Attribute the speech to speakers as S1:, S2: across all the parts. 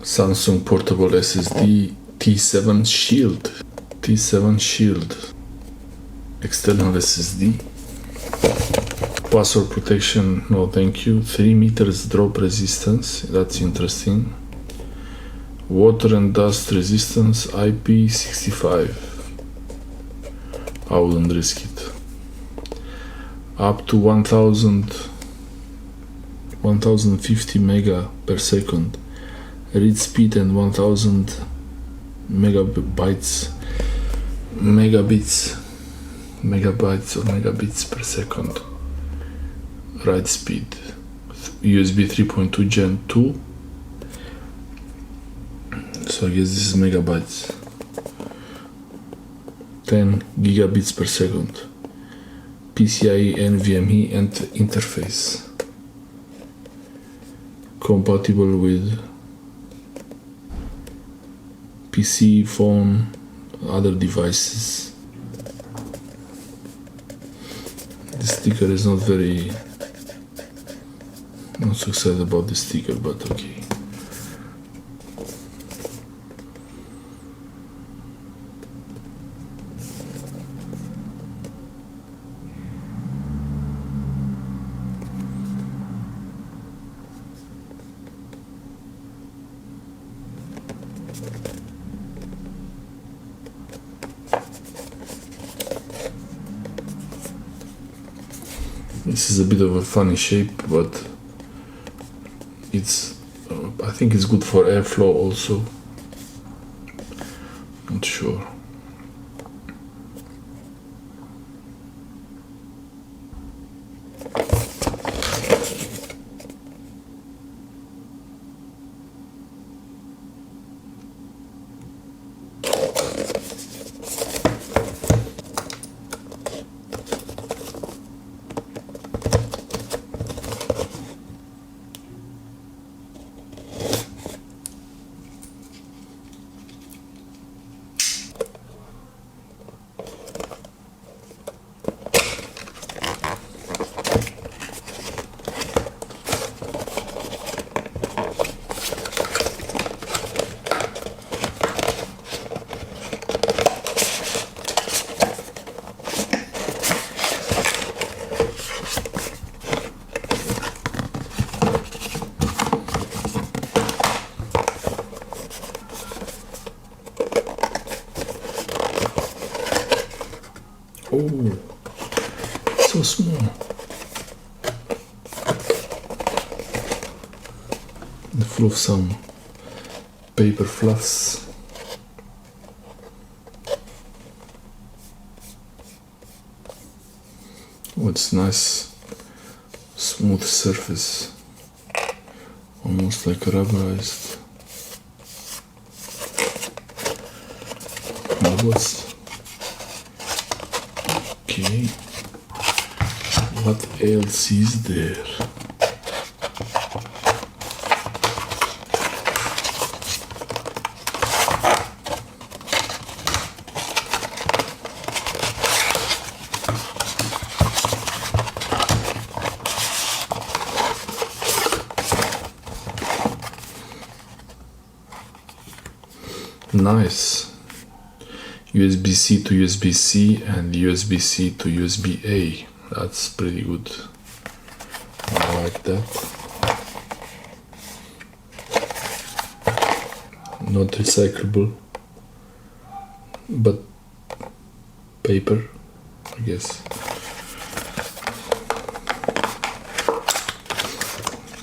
S1: Samsung portable SSD T7 Shield. T7 Shield. External SSD. Password protection, no thank you. 3 meters drop resistance, that's interesting. Water and dust resistance, IP65. I wouldn't risk it. Up to 1050 mega per second read speed and 1000 megabytes or megabits per second write speed. USB 3.2 Gen 2, so I guess this is megabytes. 10 gigabits per second. PCIe NVMe and interface. Compatible with PC, phone, other devices. The sticker is not so excited about the sticker, but okay. This is a bit of a funny shape, but it's I think it's good for airflow also. Not sure. Oh, so small. Full of some paper fluffs. Oh, it's nice, smooth surface, almost like rubberized. Now what's okay? What else is there? Nice. USB-C to USB-C and USB-C to USB-A. That's pretty good. I like that. Not recyclable, but paper, I guess.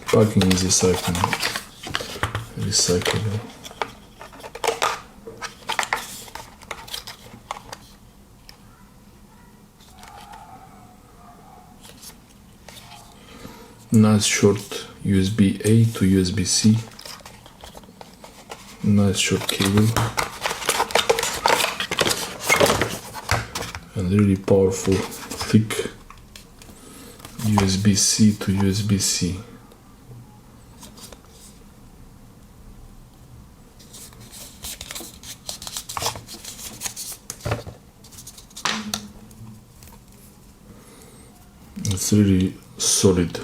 S1: Packing is recyclable. Nice short USB-A to USB-C. Nice short cable. And really powerful, thick USB-C to USB-C. It's really solid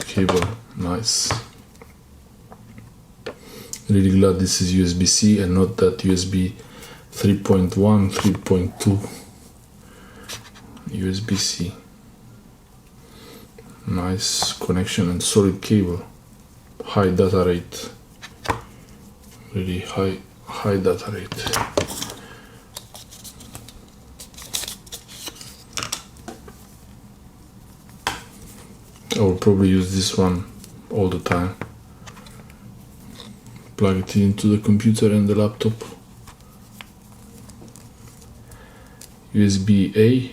S1: cable, nice. Really glad this is USB-C and not that USB 3.1, 3.2 USB-C. Nice connection and solid cable. High data rate. Really high data rate. I will probably use this one all the time. Plug it into the computer and the laptop. USB-A,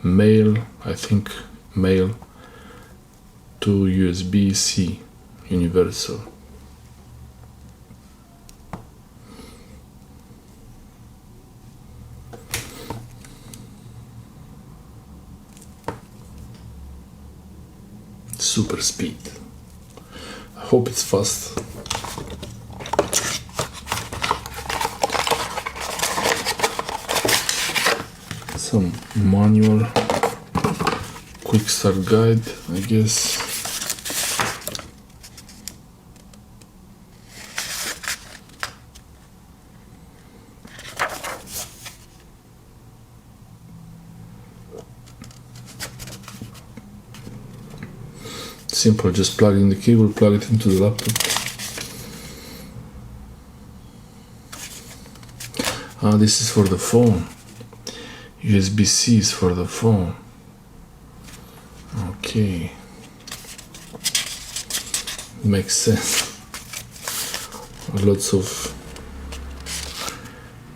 S1: male, I think male, to USB-C, universal. Super speed. I hope it's fast. Some manual quick start guide, I guess. Simple, just plug in the cable, plug it into the laptop. Ah, this is for the phone. USB-C is for the phone. Okay. Makes sense. Lots of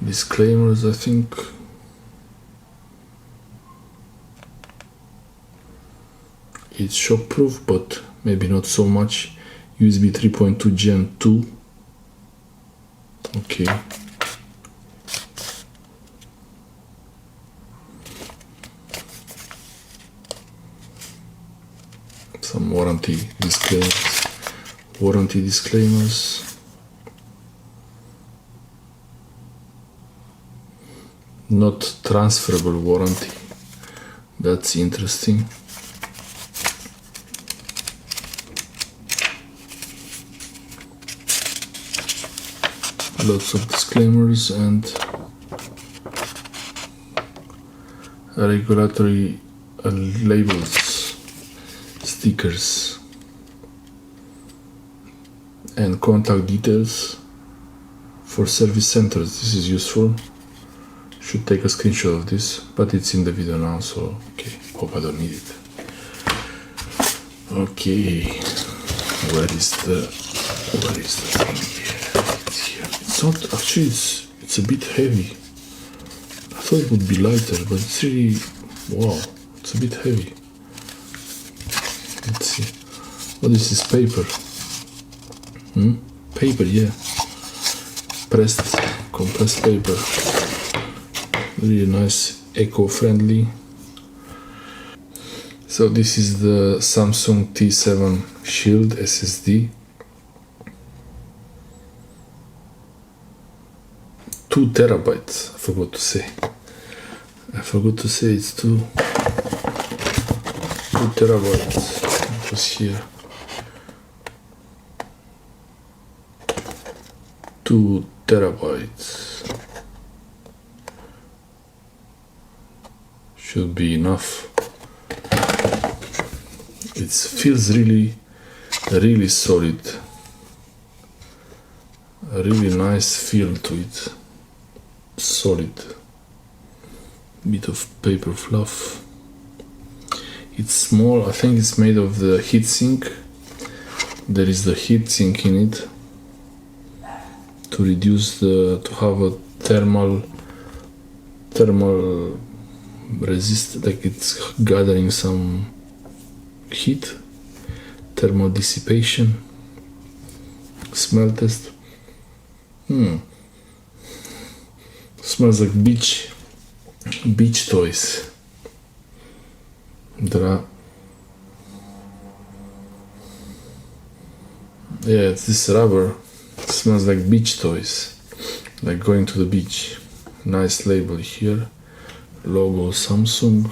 S1: disclaimers, I think. It's shockproof, but maybe not so much. USB 3.2 Gen 2. Okay. Some warranty disclaimers. Warranty disclaimers. Not transferable warranty. That's interesting. Lots of disclaimers and regulatory labels, stickers, and contact details for service centers. This is useful. Should take a screenshot of this, but it's in the video now, so okay, hope I don't need it. Okay, where is the thing here? It's not, actually it's a bit heavy. I thought it would be lighter, but it's really, wow, it's a bit heavy. Let's see. Oh, this is paper. Paper, yeah. Compressed paper. Really nice, eco-friendly. So this is the Samsung T7 Shield SSD. 2 terabytes, I forgot to say. It's 2 terabytes. It was here. 2 terabytes. Should be enough. It feels really solid. A really nice feel to it. Solid. Bit of paper fluff. It's small. I think it's made of the heatsink. There is the heatsink in it to reduce to have a thermal resist, like it's gathering some heat, thermal dissipation. Smell test. Smells like beach toys. Yeah, it's this rubber. It smells like beach toys, like going to the beach. Nice label here. Logo Samsung.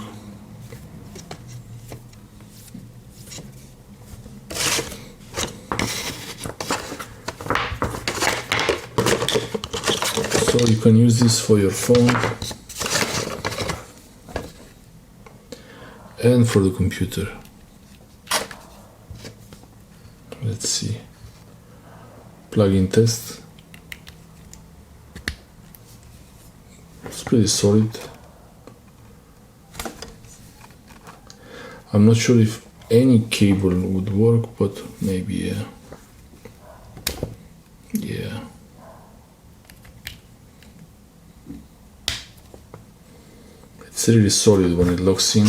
S1: or you can use this for your phone and for the computer. Let's see. Plug-in test. It's pretty solid. I'm not sure if any cable would work, but maybe yeah. Yeah. It's really solid when it locks in.